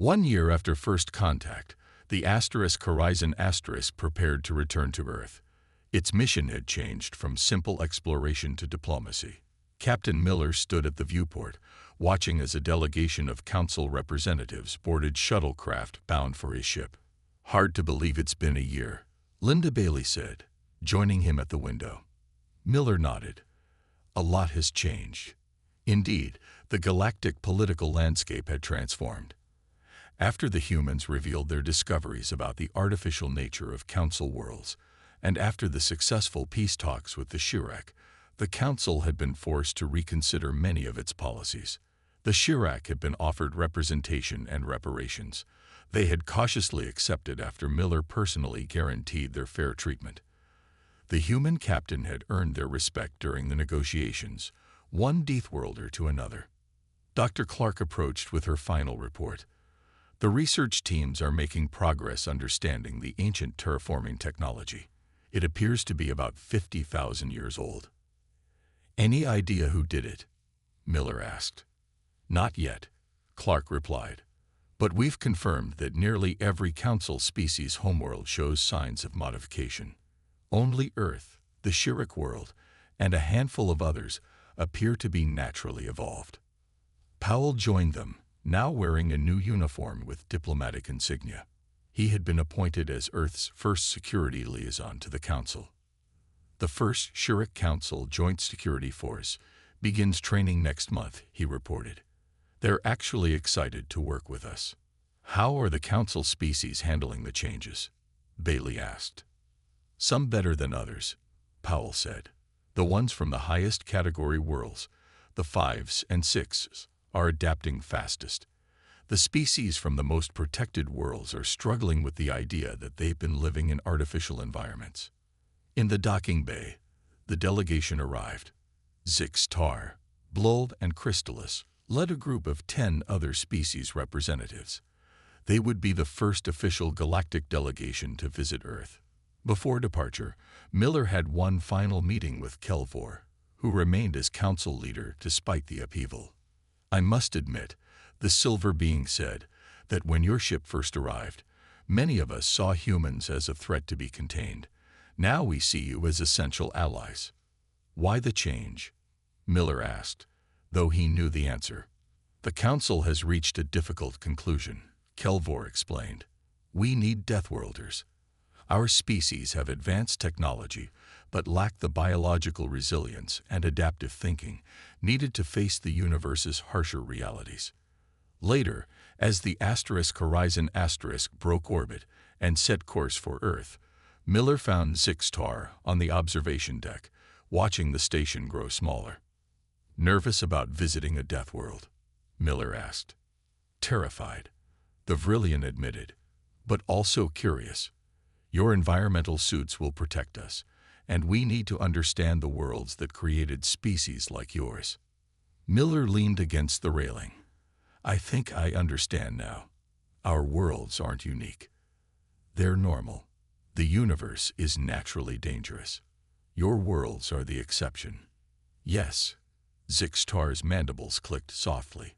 1 year after first contact, the Horizon prepared to return to Earth. Its mission had changed from simple exploration to diplomacy. Captain Miller stood at the viewport, watching as a delegation of council representatives boarded shuttlecraft bound for his ship. "Hard to believe it's been a year," Linda Bailey said, joining him at the window. Miller nodded. "A lot has changed." Indeed, the galactic political landscape had transformed. After the humans revealed their discoveries about the artificial nature of council worlds, and after the successful peace talks with the Shirak, the council had been forced to reconsider many of its policies. The Shirak had been offered representation and reparations. They had cautiously accepted after Miller personally guaranteed their fair treatment. The human captain had earned their respect during the negotiations, one Deathworlder to another. Dr. Clark approached with her final report. "The research teams are making progress understanding the ancient terraforming technology. It appears to be about 50,000 years old." "Any idea who did it?" Miller asked. "Not yet," Clark replied. "But we've confirmed that nearly every council species homeworld shows signs of modification. Only Earth, the Shirak world, and a handful of others appear to be naturally evolved." Powell joined them, now wearing a new uniform with diplomatic insignia. He had been appointed as Earth's first security liaison to the Council. "The first Shirak Council Joint Security Force begins training next month," he reported. "They're actually excited to work with us." "How are the Council species handling the changes?" Bailey asked. "Some better than others," Powell said. "The ones from the highest category worlds, the 5s and 6s, are adapting fastest. The species from the most protected worlds are struggling with the idea that they've been living in artificial environments." In the docking bay, the delegation arrived. Zix Tar, Blold, and Crystallis led a group of 10 other species representatives. They would be the first official galactic delegation to visit Earth. Before departure, Miller had one final meeting with Kelvor, who remained as council leader despite the upheaval. "I must admit," the Silver Being said, "that when your ship first arrived, many of us saw humans as a threat to be contained. Now we see you as essential allies." "Why the change?" Miller asked, though he knew the answer. "The Council has reached a difficult conclusion," Kelvor explained. "We need Deathworlders. Our species have advanced technology, but lack the biological resilience and adaptive thinking needed to face the universe's harsher realities." Later, as the Horizon broke orbit and set course for Earth, Miller found Zixtar on the observation deck, watching the station grow smaller. "Nervous about visiting a death world?" Miller asked. "Terrified," the Vrillian admitted, "but also curious. Your environmental suits will protect us, and we need to understand the worlds that created species like yours." Miller leaned against the railing. "I think I understand now. Our worlds aren't unique. They're normal. The universe is naturally dangerous. Your worlds are the exception." "Yes." Zixtar's mandibles clicked softly.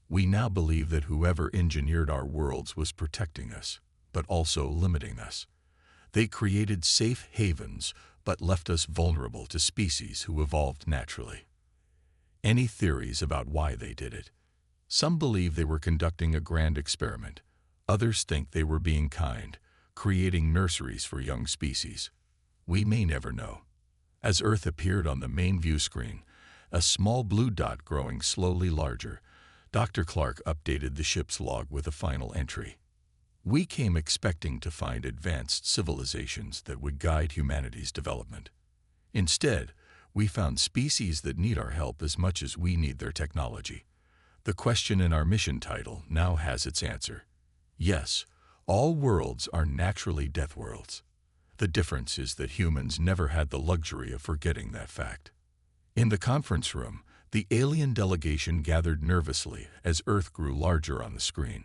"We now believe that whoever engineered our worlds was protecting us, but also limiting us. They created safe havens, but left us vulnerable to species who evolved naturally." "Any theories about why they did it?" "Some believe they were conducting a grand experiment. Others think they were being kind, creating nurseries for young species. We may never know." As Earth appeared on the main view screen, a small blue dot growing slowly larger, Dr. Clark updated the ship's log with a final entry. "We came expecting to find advanced civilizations that would guide humanity's development. Instead, we found species that need our help as much as we need their technology. The question in our mission title now has its answer. Yes, all worlds are naturally death worlds. The difference is that humans never had the luxury of forgetting that fact." In the conference room, the alien delegation gathered nervously as Earth grew larger on the screen.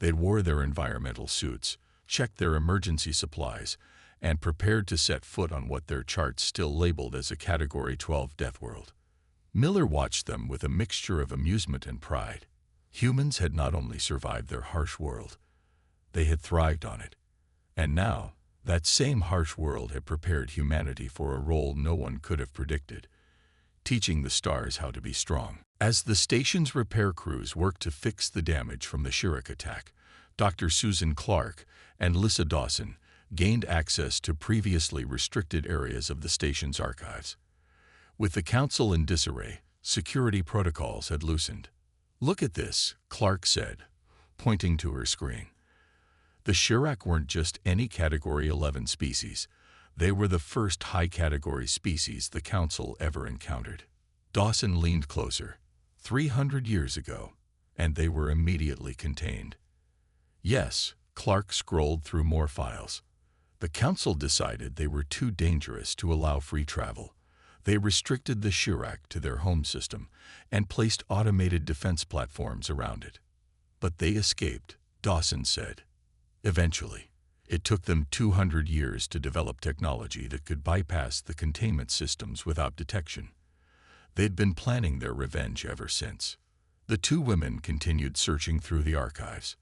They wore their environmental suits, checked their emergency supplies, and prepared to set foot on what their charts still labeled as a Category 12 death world. Miller watched them with a mixture of amusement and pride. Humans had not only survived their harsh world, they had thrived on it. And now, that same harsh world had prepared humanity for a role no one could have predicted, teaching the stars how to be strong. As the station's repair crews worked to fix the damage from the Shirrak attack, Dr. Susan Clark and Lissa Dawson gained access to previously restricted areas of the station's archives. With the Council in disarray, security protocols had loosened. "Look at this," Clark said, pointing to her screen. The Shirrak weren't just any Category 11 species. They were the first high-category species the Council ever encountered. Dawson leaned closer. 300 years ago, and they were immediately contained. Yes, Clark scrolled through more files. The Council decided they were too dangerous to allow free travel. They restricted the Shirrak to their home system and placed automated defense platforms around it. But they escaped, Dawson said. Eventually, it took them 200 years to develop technology that could bypass the containment systems without detection. They'd been planning their revenge ever since. The two women continued searching through the archives.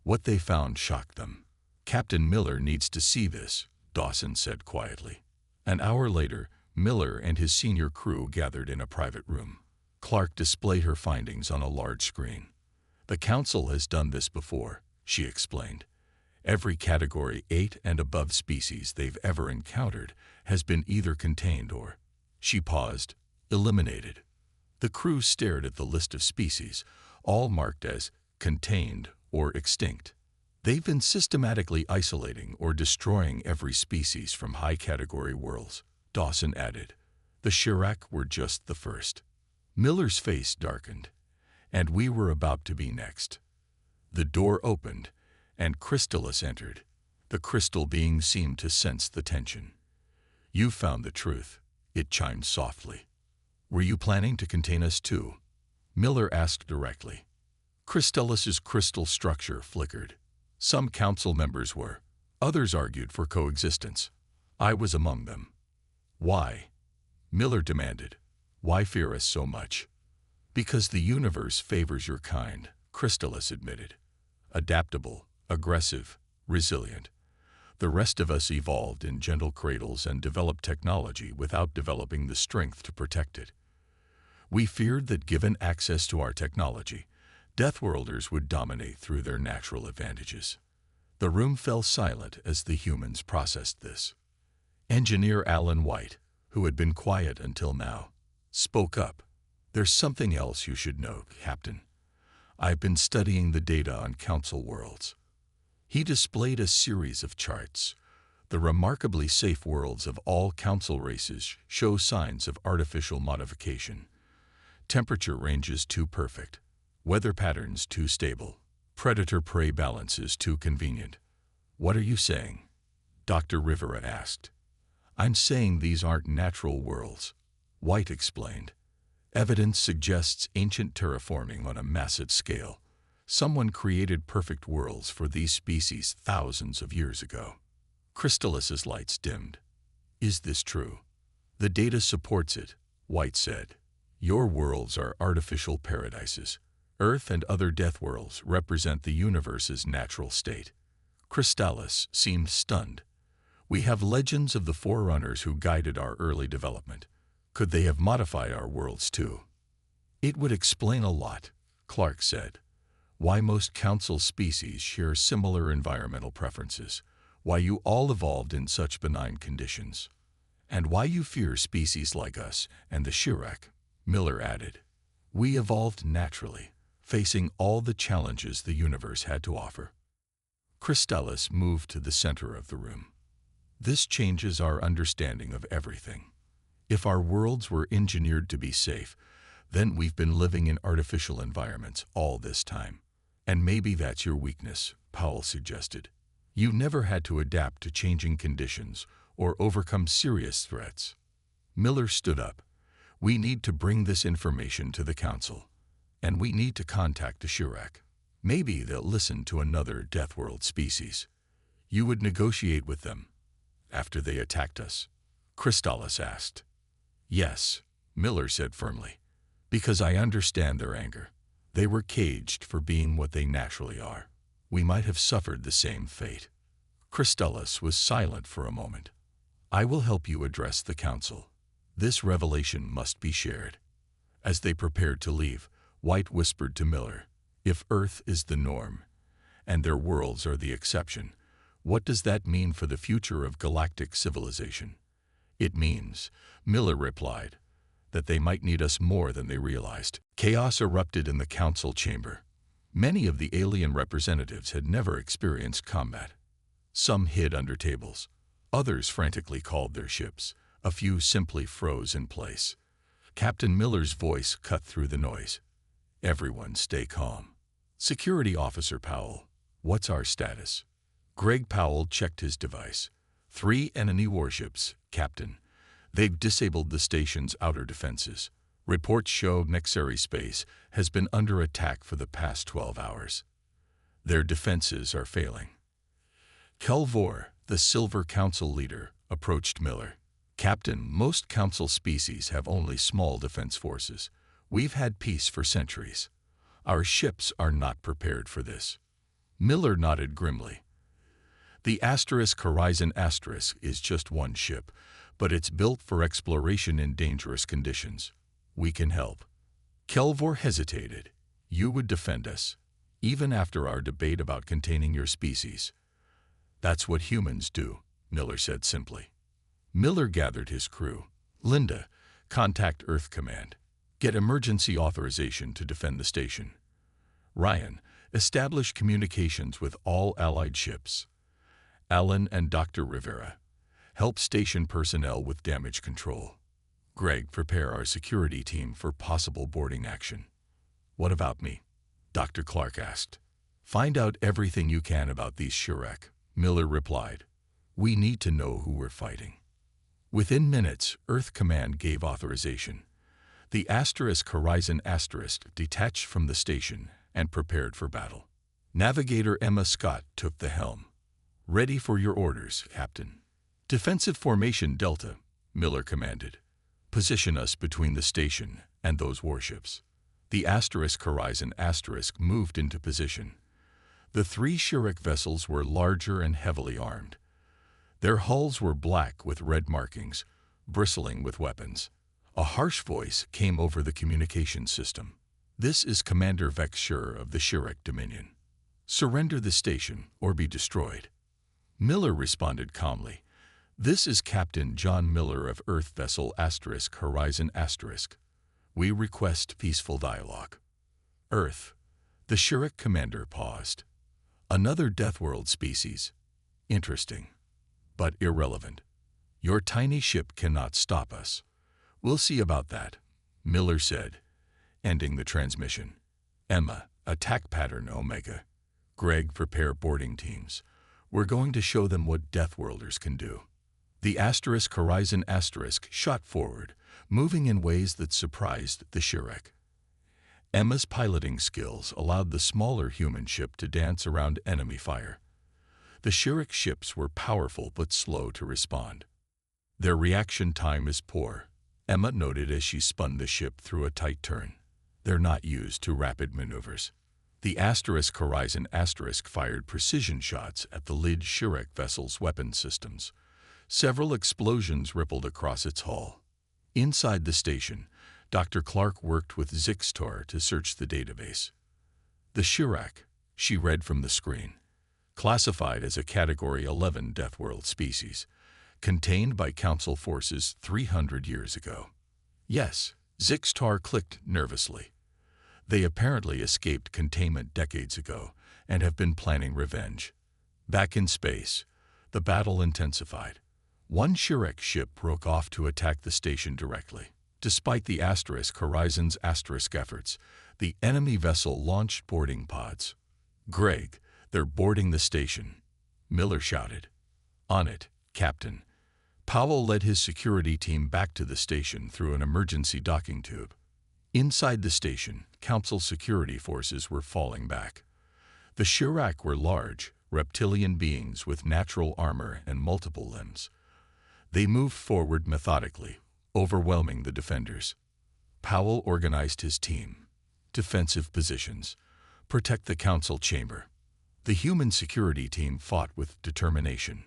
What they found shocked them. "Captain Miller needs to see this," Dawson said quietly. An hour later, Miller and his senior crew gathered in a private room. Clark displayed her findings on a large screen. "The Council has done this before," she explained. "Every Category 8 and above species they've ever encountered has been either contained or," she paused, "eliminated." The crew stared at the list of species, all marked as contained or extinct. "They've been systematically isolating or destroying every species from high-category worlds," Dawson added. "The Shirrak were just the first." Miller's face darkened. "And we were about to be next." The door opened, and Crystallis entered. The crystal being seemed to sense the tension. "You found the truth," it chimed softly. "Were you planning to contain us too?" Miller asked directly. Crystallis's crystal structure flickered. Some council members were. Others argued for coexistence. I was among them. "Why?" Miller demanded. "Why fear us so much?" "Because the universe favors your kind," Crystallis admitted. "Adaptable, aggressive, resilient. The rest of us evolved in gentle cradles and developed technology without developing the strength to protect it. We feared that given access to our technology, Deathworlders would dominate through their natural advantages." The room fell silent as the humans processed this. Engineer Alan White, who had been quiet until now, spoke up. "There's something else you should know, Captain. I've been studying the data on Council worlds." He displayed a series of charts. The remarkably safe worlds of all Council races show signs of artificial modification. Temperature ranges too perfect. Weather patterns too stable. Predator-prey balances too convenient. "What are you saying?" Dr. Rivera asked. "I'm saying these aren't natural worlds," White explained. "Evidence suggests ancient terraforming on a massive scale. Someone created perfect worlds for these species thousands of years ago." Crystallis's lights dimmed. "Is this true?" "The data supports it," White said. "Your worlds are artificial paradises. Earth and other death worlds represent the universe's natural state." Crystallis seemed stunned. "We have legends of the forerunners who guided our early development. Could they have modified our worlds too?" "It would explain a lot," Clark said. "Why most Council species share similar environmental preferences, why you all evolved in such benign conditions, and why you fear species like us and the Shirrak," Miller added. "We evolved naturally, facing all the challenges the universe had to offer." Crystallis moved to the center of the room. "This changes our understanding of everything. If our worlds were engineered to be safe, then we've been living in artificial environments all this time. And maybe that's your weakness," Powell suggested. "You never had to adapt to changing conditions or overcome serious threats." Miller stood up. "We need to bring this information to the Council, and we need to contact the Shirrak. Maybe they'll listen to another Deathworld species." "You would negotiate with them after they attacked us?" Crystallis asked. "Yes," Miller said firmly, "because I understand their anger. They were caged for being what they naturally are. We might have suffered the same fate. Christellus was silent for a moment. I will help you address the council. This revelation must be shared. As they prepared to leave, White whispered to Miller, if Earth is the norm, and their worlds are the exception, what does that mean for the future of galactic civilization? It means, Miller replied, that they might need us more than they realized. Chaos erupted in the council chamber. Many of the alien representatives had never experienced combat. Some hid under tables. Others frantically called their ships. A few simply froze in place. Captain Miller's voice cut through the noise. Everyone stay calm. Security Officer Powell, what's our status? Greg Powell checked his device. 3 enemy warships, Captain. They've disabled the station's outer defenses. Reports show Nexari Space has been under attack for the past 12 hours. Their defenses are failing. Kelvor, the Silver Council leader, approached Miller. Captain, most Council species have only small defense forces. We've had peace for centuries. Our ships are not prepared for this. Miller nodded grimly. The Horizon is just one ship, but it's built for exploration in dangerous conditions. We can help. Kelvor hesitated. You would defend us, even after our debate about containing your species. That's what humans do, Miller said simply. Miller gathered his crew. Linda, contact Earth Command. Get emergency authorization to defend the station. Ryan, establish communications with all allied ships. Alan and Dr. Rivera, help station personnel with damage control. Greg, prepare our security team for possible boarding action. What about me? Dr. Clark asked. Find out everything you can about these Shirek, Miller replied. We need to know who we're fighting. Within minutes, Earth Command gave authorization. The Horizon detached from the station and prepared for battle. Navigator Emma Scott took the helm. Ready for your orders, Captain. Defensive formation Delta, Miller commanded. Position us between the station and those warships. The Horizon moved into position. The 3 Shirek vessels were larger and heavily armed. Their hulls were black with red markings, bristling with weapons. A harsh voice came over the communication system. This is Commander Vex Shur of the Shirek Dominion. Surrender the station or be destroyed. Miller responded calmly. This is Captain John Miller of Earth Vessel Horizon *. We request peaceful dialogue. Earth. The Shirek commander paused. Another Deathworld species. Interesting, but irrelevant. Your tiny ship cannot stop us. We'll see about that, Miller said, ending the transmission. Emma, attack pattern Omega. Greg, prepare boarding teams. We're going to show them what Deathworlders can do. The Horizon shot forward, moving in ways that surprised the Shirek. Emma's piloting skills allowed the smaller human ship to dance around enemy fire. The Shirek ships were powerful but slow to respond. Their reaction time is poor, Emma noted as she spun the ship through a tight turn. They're not used to rapid maneuvers. The Horizon fired precision shots at the Lid Shirek vessel's weapon systems. Several explosions rippled across its hull. Inside the station, Dr. Clark worked with Zixtor to search the database. The Shirek, she read from the screen, classified as a Category 11 Deathworld species, contained by Council forces 300 years ago. Yes, Zixtor clicked nervously. They apparently escaped containment decades ago and have been planning revenge. Back in space, the battle intensified. One Shirek ship broke off to attack the station directly. Despite the Horizon's efforts, the enemy vessel launched boarding pods. Greg, they're boarding the station, Miller shouted. On it, Captain. Powell led his security team back to the station through an emergency docking tube. Inside the station, Council security forces were falling back. The Shirek were large, reptilian beings with natural armor and multiple limbs. They moved forward methodically, overwhelming the defenders. Powell organized his team. defensive positions. Protect the council chamber. The human security team fought with determination.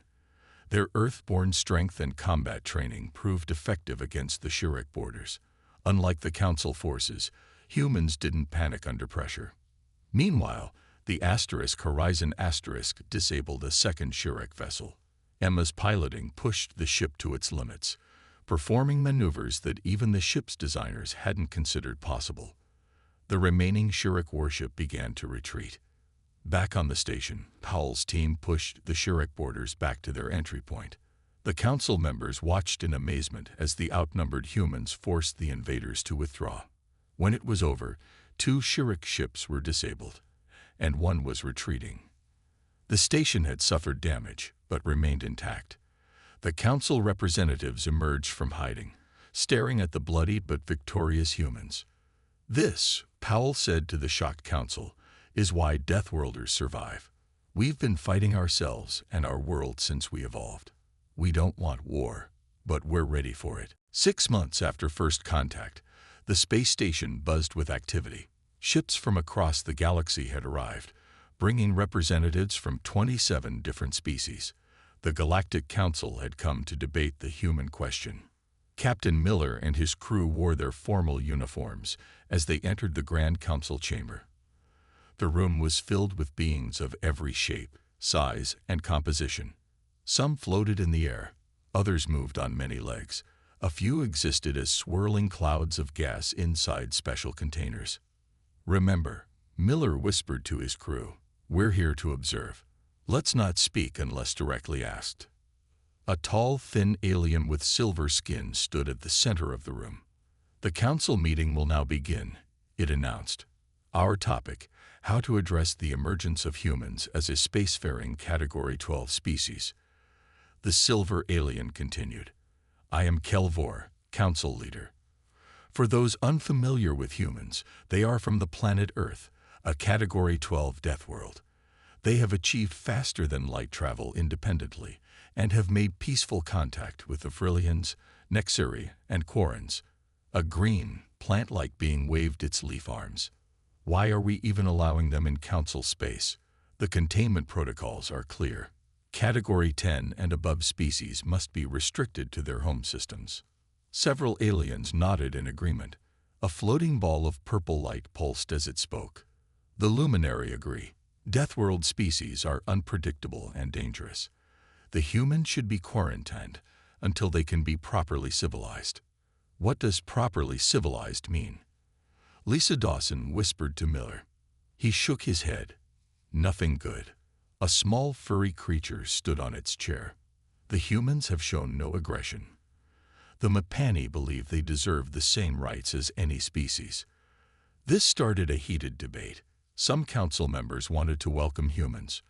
Their Earth-born strength and combat training proved effective against the Shirek boarders. Unlike the council forces, humans didn't panic under pressure. Meanwhile, the Horizon disabled a second Shirek vessel. Emma's piloting pushed the ship to its limits, performing maneuvers that even the ship's designers hadn't considered possible. The remaining Shirek warship began to retreat. Back on the station, Powell's team pushed the Shirek boarders back to their entry point. The council members watched in amazement as the outnumbered humans forced the invaders to withdraw. When it was over, 2 Shirek ships were disabled, and 1 was retreating. The station had suffered damage, but remained intact. The council representatives emerged from hiding, staring at the bloody but victorious humans. "This," Powell said to the shocked council, "is why Deathworlders survive. We've been fighting ourselves and our world since we evolved. We don't want war, but we're ready for it." 6 months after first contact, the space station buzzed with activity. Ships from across the galaxy had arrived, bringing representatives from 27 different species. The Galactic Council had come to debate the human question. Captain Miller and his crew wore their formal uniforms as they entered the Grand Council chamber. The room was filled with beings of every shape, size, and composition. Some floated in the air, others moved on many legs. A few existed as swirling clouds of gas inside special containers. "Remember," Miller whispered to his crew, "we're here to observe. Let's not speak unless directly asked." A tall, thin alien with silver skin stood at the center of the room. "The council meeting will now begin," it announced. "Our topic, how to address the emergence of humans as a spacefaring Category 12 species." The silver alien continued, "I am Kelvor, council leader. For those unfamiliar with humans, they are from the planet Earth, a Category 12 death world. They have achieved faster-than-light travel independently and have made peaceful contact with the Frillians, Nexiri, and Quarrens." A green, plant-like being waved its leaf arms. "Why are we even allowing them in council space? The containment protocols are clear. Category 10 and above species must be restricted to their home systems." Several aliens nodded in agreement. A floating ball of purple light pulsed as it spoke. The luminary agree. Deathworld species are unpredictable and dangerous. The humans should be quarantined until they can be properly civilized. What does properly civilized mean? Lisa Dawson whispered to Miller. He shook his head. Nothing good. A small furry creature stood on its chair. The humans have shown no aggression. The Mapani believe they deserve the same rights as any species. This started a heated debate. Some council members wanted to welcome humans.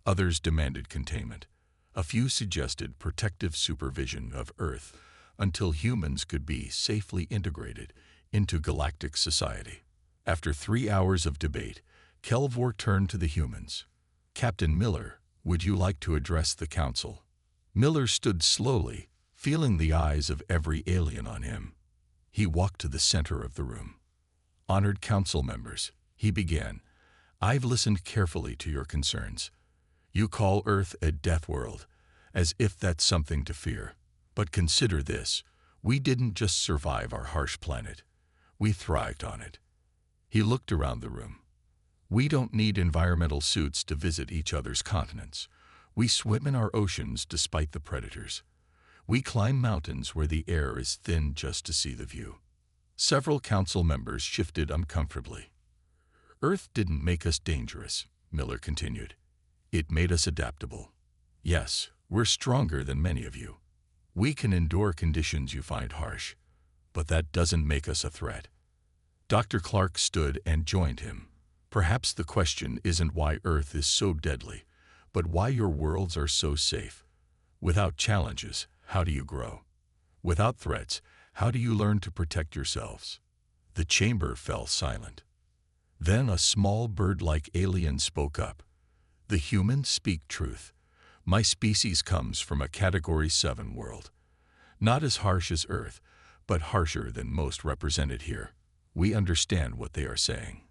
Others demanded containment. A few suggested protective supervision of Earth until humans could be safely integrated into galactic society. After 3 hours of debate, Kelvor turned to the humans. "Captain Miller, would you like to address the council?" Miller stood slowly, feeling the eyes of every alien on him. He walked to the center of the room. "Honored council members," he began, "I've listened carefully to your concerns. You call Earth a death world, as if that's something to fear. But consider this, we didn't just survive our harsh planet. We thrived on it." He looked around the room. "We don't need environmental suits to visit each other's continents. We swim in our oceans despite the predators. We climb mountains where the air is thin just to see the view." Several council members shifted uncomfortably. "Earth didn't make us dangerous," Miller continued. "It made us adaptable. Yes, we're stronger than many of you. We can endure conditions you find harsh, but that doesn't make us a threat." Dr. Clark stood and joined him. "Perhaps the question isn't why Earth is so deadly, but why your worlds are so safe. Without challenges, how do you grow? Without threats, how do you learn to protect yourselves?" The chamber fell silent. Then a small bird-like alien spoke up. "The humans speak truth. My species comes from a Category 7 world. Not as harsh as Earth, but harsher than most represented here. We understand what they are saying.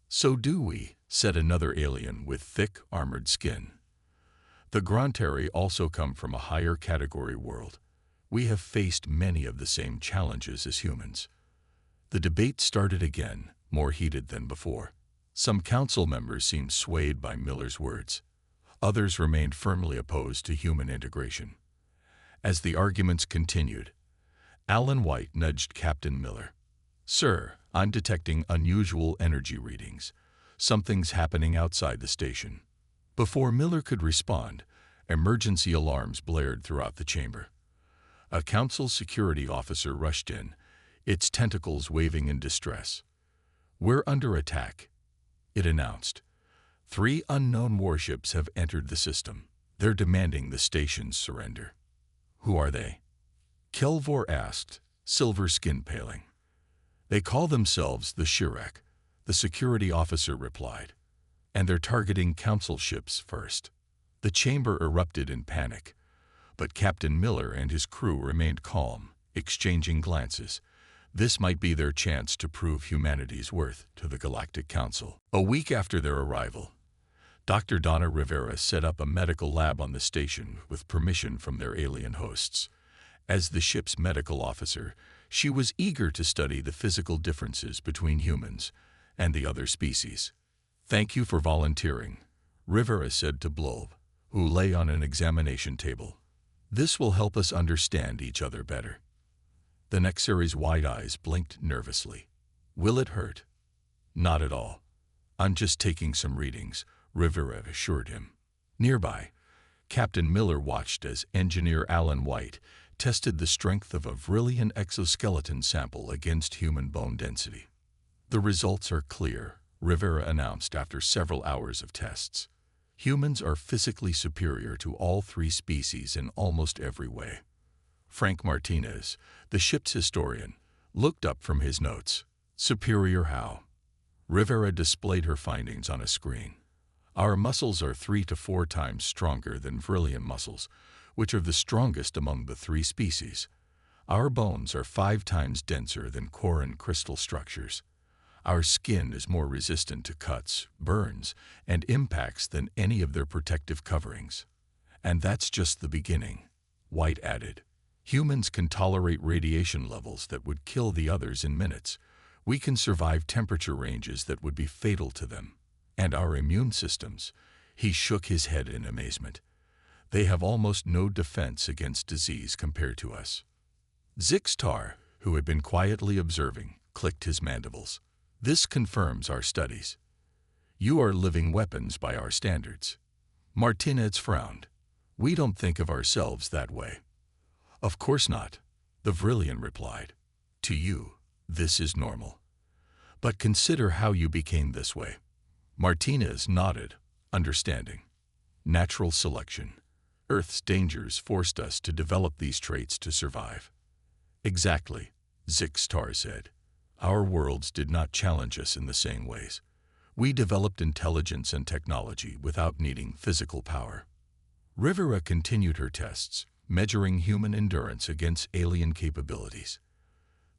So do we, said another alien with thick, armored skin. The Grantari also come from a higher category world. We have faced many of the same challenges as humans. The debate started again, more heated than before. Some council members seemed swayed by Miller's words. Others remained firmly opposed to human integration. As the arguments continued, Alan White nudged Captain Miller. Sir, I'm detecting unusual energy readings. Something's happening outside the station. Before Miller could respond, emergency alarms blared throughout the chamber. A council security officer rushed in, its tentacles waving in distress. We're under attack, it announced. 3 unknown warships have entered the system. They're demanding the station's surrender. Who are they? Kelvor asked, silver skin paling. They call themselves the Shirek, the security officer replied. And they're targeting council ships first. The chamber erupted in panic, but Captain Miller and his crew remained calm, exchanging glances. This might be their chance to prove humanity's worth to the Galactic Council. A week after their arrival, Dr. Donna Rivera set up a medical lab on the station with permission from their alien hosts. As the ship's medical officer, she was eager to study the physical differences between humans and the other species. Thank you for volunteering, Rivera said to Blob, who lay on an examination table. This will help us understand each other better. The Nexari's wide eyes blinked nervously. Will it hurt? Not at all. I'm just taking some readings, Rivera assured him. Nearby, Captain Miller watched as engineer Alan White tested the strength of a Vrillian exoskeleton sample against human bone density. The results are clear, Rivera announced after several hours of tests. Humans are physically superior to all 3 species in almost every way. Frank Martinez, the ship's historian, looked up from his notes. Superior how? Rivera displayed her findings on a screen. Our muscles are 3 to 4 times stronger than Vrillian muscles, which are the strongest among the 3 species. Our bones are 5 times denser than Corin crystal structures. Our skin is more resistant to cuts, burns, and impacts than any of their protective coverings. And that's just the beginning, White added. Humans can tolerate radiation levels that would kill the others in minutes. We can survive temperature ranges that would be fatal to them. And our immune systems, he shook his head in amazement. They have almost no defense against disease compared to us. Zixtar, who had been quietly observing, clicked his mandibles. This confirms our studies. You are living weapons by our standards. Martinez frowned. We don't think of ourselves that way. Of course not, the Vrillian replied. To you, this is normal. But consider how you became this way. Martinez nodded, understanding. Natural selection. Earth's dangers forced us to develop these traits to survive. Exactly, Zixtar said. Our worlds did not challenge us in the same ways. We developed intelligence and technology without needing physical power. Rivera continued her tests, measuring human endurance against alien capabilities.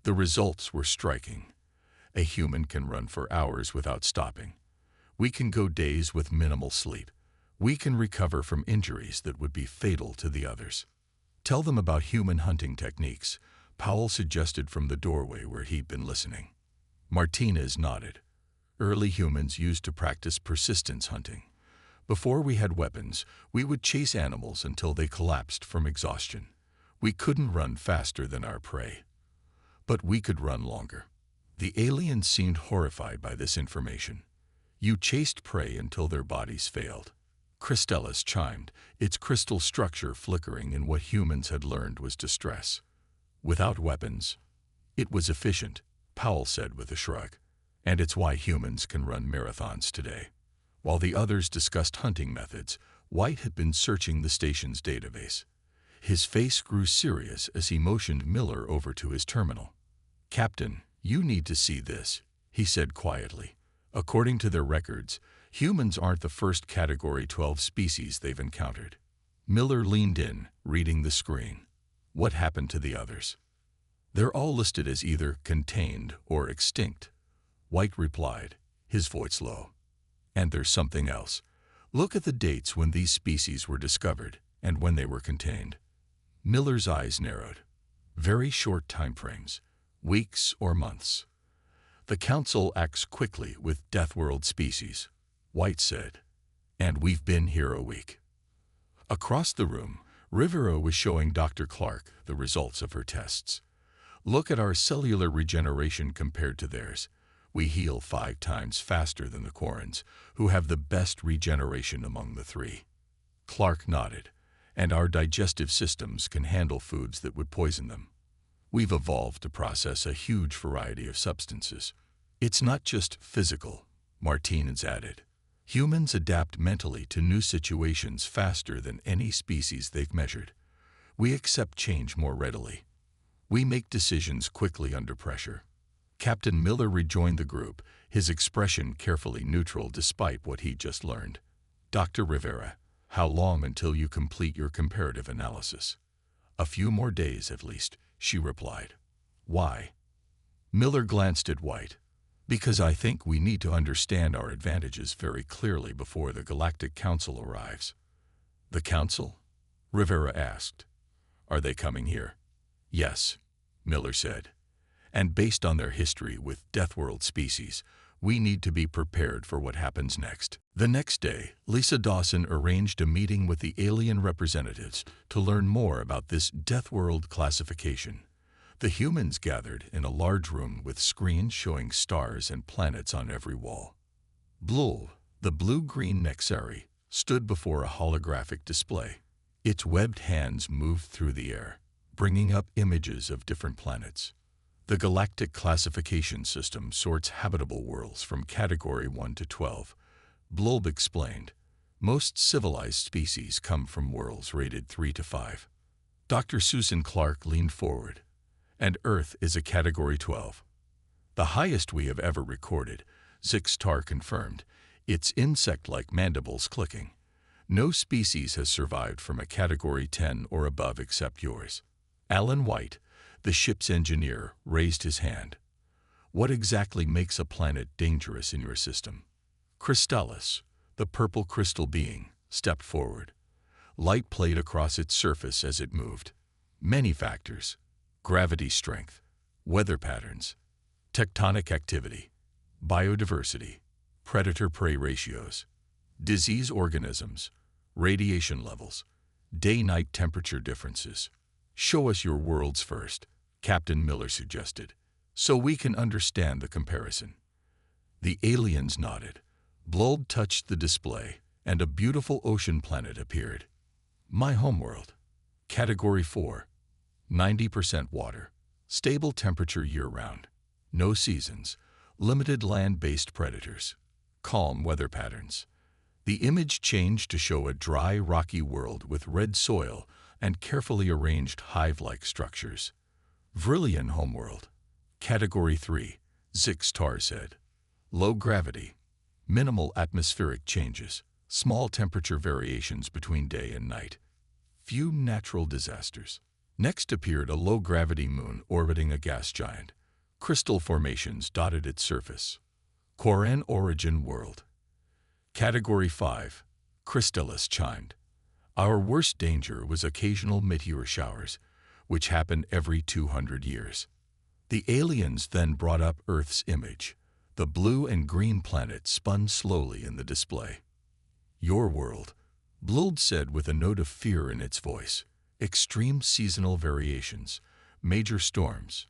The results were striking. A human can run for hours without stopping. We can go days with minimal sleep. We can recover from injuries that would be fatal to the others. Tell them about human hunting techniques, Powell suggested from the doorway where he'd been listening. Martinez nodded. Early humans used to practice persistence hunting. Before we had weapons, we would chase animals until they collapsed from exhaustion. We couldn't run faster than our prey. But we could run longer. The aliens seemed horrified by this information. You chased prey until their bodies failed. Christelis chimed, its crystal structure flickering in what humans had learned was distress. Without weapons, it was efficient, Powell said with a shrug. And it's why humans can run marathons today. While the others discussed hunting methods, White had been searching the station's database. His face grew serious as he motioned Miller over to his terminal. Captain, you need to see this, he said quietly. According to their records, humans aren't the first Category 12 species they've encountered. Miller leaned in, reading the screen. What happened to the others? They're all listed as either contained or extinct, White replied, his voice low. And there's something else. Look at the dates when these species were discovered and when they were contained. Miller's eyes narrowed. Very short time frames, weeks or months. The Council acts quickly with Deathworld species, White said. And we've been here a week. Across the room, Rivera was showing Dr. Clark the results of her tests. Look at our cellular regeneration compared to theirs. We heal 5 times faster than the Quarrens, who have the best regeneration among the 3. Clark nodded. And our digestive systems can handle foods that would poison them. We've evolved to process a huge variety of substances. It's not just physical, Martinez added. Humans adapt mentally to new situations faster than any species they've measured. We accept change more readily. We make decisions quickly under pressure. Captain Miller rejoined the group, his expression carefully neutral despite what he'd just learned. Dr. Rivera, how long until you complete your comparative analysis? A few more days at least, she replied. Why? Miller glanced at White. Because I think we need to understand our advantages very clearly before the Galactic Council arrives. The Council? Rivera asked. Are they coming here? Yes, Miller said. And based on their history with Deathworld species, we need to be prepared for what happens next. The next day, Lisa Dawson arranged a meeting with the alien representatives to learn more about this Deathworld classification. The humans gathered in a large room with screens showing stars and planets on every wall. Blul, the blue-green Nexari, stood before a holographic display. Its webbed hands moved through the air, bringing up images of different planets. The Galactic Classification System sorts habitable worlds from Category 1 to 12. Blulb explained, most civilized species come from worlds rated 3 to 5. Dr. Susan Clark leaned forward. And Earth is a Category 12. The highest we have ever recorded, Zixtar confirmed, its insect-like mandibles clicking. No species has survived from a Category 10 or above except yours. Alan White, the ship's engineer, raised his hand. What exactly makes a planet dangerous in your system? Crystallis, the purple crystal being, stepped forward. Light played across its surface as it moved. Many factors. Gravity strength, weather patterns, tectonic activity, biodiversity, predator-prey ratios, disease organisms, radiation levels, day-night temperature differences. Show us your worlds first, Captain Miller suggested, so we can understand the comparison. The aliens nodded. Bluld touched the display, and a beautiful ocean planet appeared. My homeworld, Category 4, 90% water, stable temperature year-round, no seasons, limited land-based predators, calm weather patterns. The image changed to show a dry, rocky world with red soil and carefully arranged hive-like structures. Vrillian homeworld, Category 3, Zixtar said. Low gravity, minimal atmospheric changes, small temperature variations between day and night. Few natural disasters. Next appeared a low-gravity moon orbiting a gas giant. Crystal formations dotted its surface. Quarren origin world. Category 5, Crystallis chimed. Our worst danger was occasional meteor showers, which happen every 200 years. The aliens then brought up Earth's image. The blue and green planet spun slowly in the display. Your world, Bluld said with a note of fear in its voice. Extreme seasonal variations, major storms,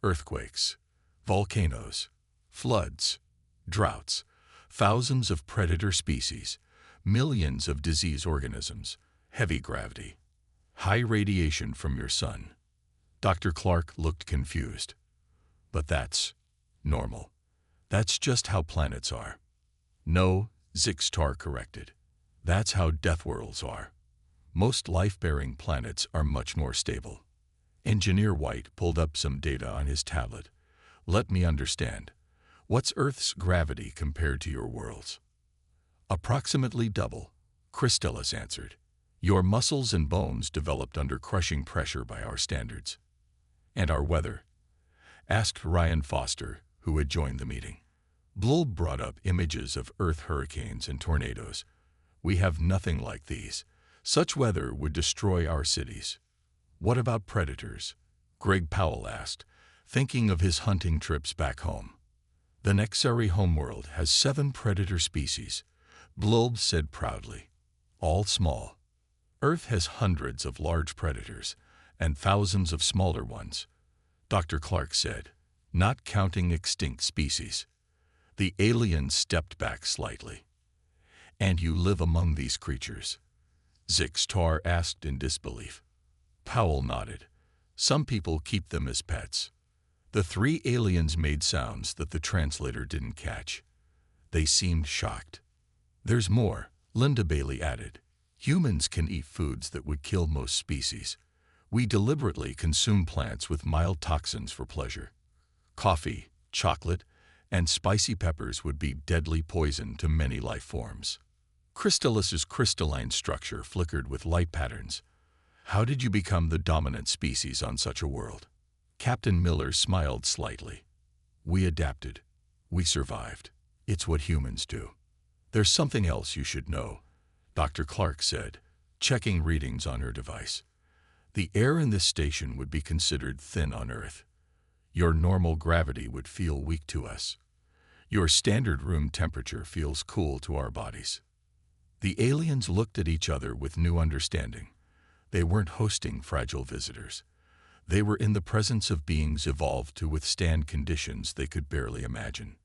earthquakes, volcanoes, floods, droughts, thousands of predator species, millions of disease organisms, heavy gravity, high radiation from your sun. Dr. Clark looked confused. But that's normal. That's just how planets are. No, Zixtar corrected. That's how Deathworlds are. Most life-bearing planets are much more stable. Engineer White pulled up some data on his tablet. Let me understand. What's Earth's gravity compared to your world's? Approximately double, Crystallis answered. Your muscles and bones developed under crushing pressure by our standards. And our weather? Asked Ryan Foster, who had joined the meeting. Blulb brought up images of Earth hurricanes and tornadoes. We have nothing like these. Such weather would destroy our cities. What about predators? Greg Powell asked, thinking of his hunting trips back home. The Nexari homeworld has 7 predator species, Blulb said proudly. All small. Earth has hundreds of large predators and thousands of smaller ones, Dr. Clark said, not counting extinct species. The alien stepped back slightly. And you live among these creatures? Zixtar asked in disbelief. Powell nodded. Some people keep them as pets. The 3 aliens made sounds that the translator didn't catch. They seemed shocked. There's more, Linda Bailey added. Humans can eat foods that would kill most species. We deliberately consume plants with mild toxins for pleasure. Coffee, chocolate, and spicy peppers would be deadly poison to many life forms. Crystallis's crystalline structure flickered with light patterns. How did you become the dominant species on such a world? Captain Miller smiled slightly. We adapted. We survived. It's what humans do. There's something else you should know, Dr. Clark said, checking readings on her device. The air in this station would be considered thin on Earth. Your normal gravity would feel weak to us. Your standard room temperature feels cool to our bodies. The aliens looked at each other with new understanding. They weren't hosting fragile visitors. They were in the presence of beings evolved to withstand conditions they could barely imagine.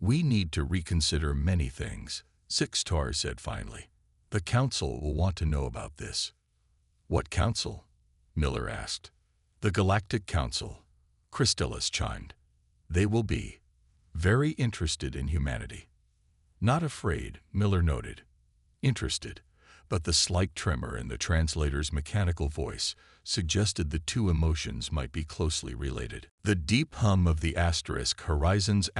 We need to reconsider many things, Zixtar said finally. The Council will want to know about this. What council? Miller asked. The Galactic Council, Crystallis chimed. They will be very interested in humanity. Not afraid, Miller noted. Interested, but the slight tremor in the translator's mechanical voice suggested the 2 emotions might be closely related. The deep hum of the Horizon's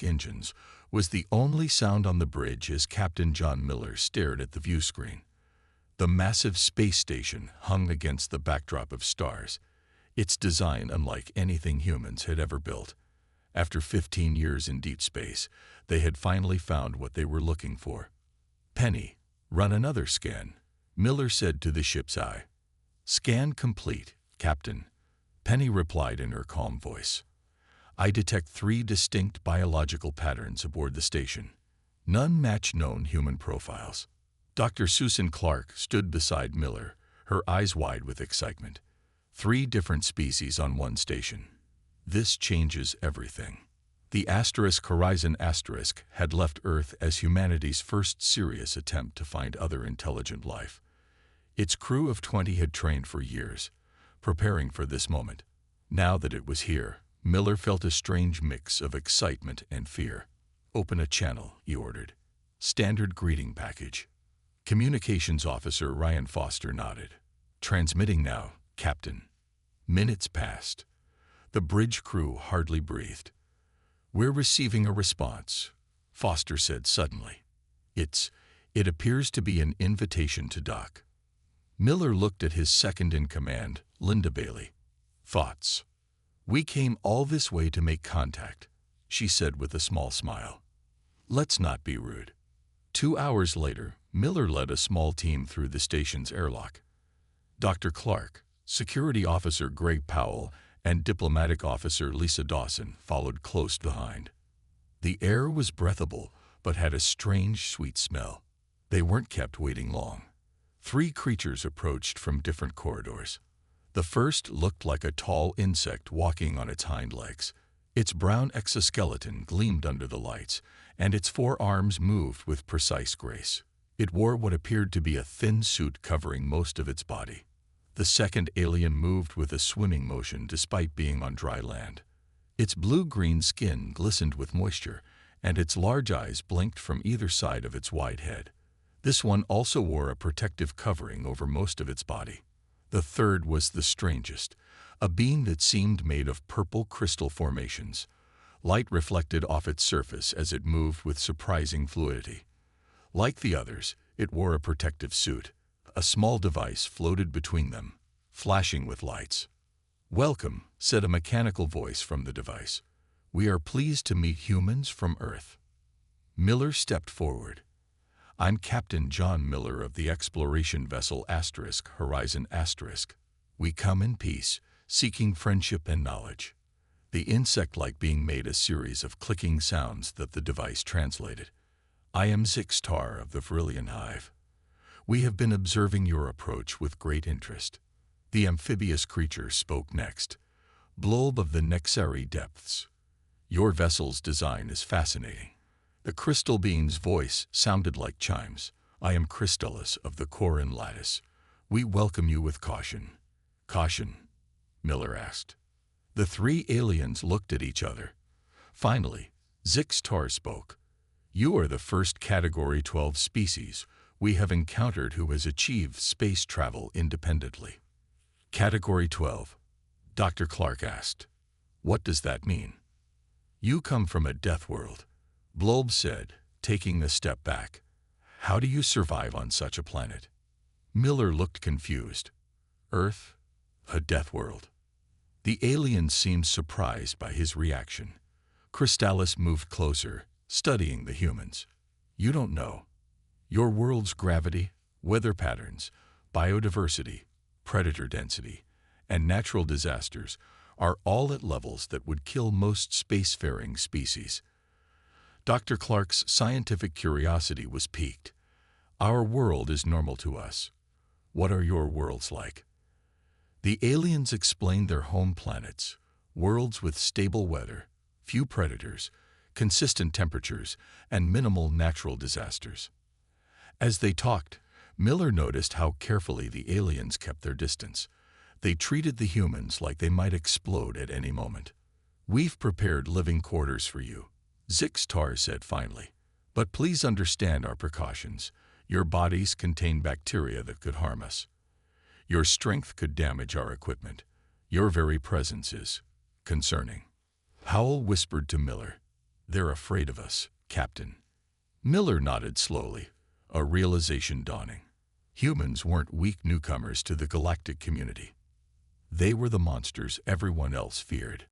engines was the only sound on the bridge as Captain John Miller stared at the view screen. The massive space station hung against the backdrop of stars, its design unlike anything humans had ever built. After 15 years in deep space, they had finally found what they were looking for. Penny, run another scan, Miller said to the ship's eye. Scan complete, Captain, Penny replied in her calm voice. I detect 3 distinct biological patterns aboard the station. None match known human profiles. Dr. Susan Clark stood beside Miller, her eyes wide with excitement. 3 different species on one station. This changes everything. The Horizon had left Earth as humanity's first serious attempt to find other intelligent life. Its crew of 20 had trained for years, preparing for this moment. Now that it was here, Miller felt a strange mix of excitement and fear. Open a channel, he ordered. Standard greeting package. Communications Officer Ryan Foster nodded. Transmitting now, Captain. Minutes passed. The bridge crew hardly breathed. We're receiving a response, Foster said suddenly. It appears to be an invitation to dock. Miller looked at his second-in-command, Linda Bailey. Thoughts? We came all this way to make contact, she said with a small smile. Let's not be rude. 2 hours later, Miller led a small team through the station's airlock. Dr. Clark, Security Officer Greg Powell, and Diplomatic Officer Lisa Dawson followed close behind. The air was breathable, but had a strange, sweet smell. They weren't kept waiting long. 3 creatures approached from different corridors. The first looked like a tall insect walking on its hind legs. Its brown exoskeleton gleamed under the lights, and its 4 arms moved with precise grace. It wore what appeared to be a thin suit covering most of its body. The second alien moved with a swimming motion despite being on dry land. Its blue-green skin glistened with moisture, and its large eyes blinked from either side of its wide head. This one also wore a protective covering over most of its body. The third was the strangest, a being that seemed made of purple crystal formations. Light reflected off its surface as it moved with surprising fluidity. Like the others, it wore a protective suit. A small device floated between them, flashing with lights. Welcome, said a mechanical voice from the device. We are pleased to meet humans from Earth. Miller stepped forward. I'm Captain John Miller of the exploration vessel Horizon *. We come in peace, seeking friendship and knowledge. The insect-like being made a series of clicking sounds that the device translated. I am Zixtar of the Vrillian Hive. We have been observing your approach with great interest. The amphibious creature spoke next. Blob of the Nexari depths. Your vessel's design is fascinating. The crystal being's voice sounded like chimes. I am Crystallus of the Corin Lattice. We welcome you with caution. Caution? Miller asked. The three aliens looked at each other. Finally, Zixtar spoke. You are the first Category 12 species we have encountered who has achieved space travel independently. Category 12? Dr. Clark asked. What does that mean? You come from a death world, Blob said, taking a step back. How do you survive on such a planet? Miller looked confused. Earth? A death world? The alien seemed surprised by his reaction. Crystallis moved closer, studying the humans. You don't know. Your world's gravity, weather patterns, biodiversity, predator density, and natural disasters are all at levels that would kill most spacefaring species. Dr. Clark's scientific curiosity was piqued. Our world is normal to us. What are your worlds like? The aliens explained their home planets, worlds with stable weather, few predators, consistent temperatures, and minimal natural disasters. As they talked, Miller noticed how carefully the aliens kept their distance. They treated the humans like they might explode at any moment. We've prepared living quarters for you, Zixtar said finally. But please understand our precautions. Your bodies contain bacteria that could harm us. Your strength could damage our equipment. Your very presence is concerning. Howell whispered to Miller. They're afraid of us, Captain. Miller nodded slowly, a realization dawning. Humans weren't weak newcomers to the galactic community. They were the monsters everyone else feared.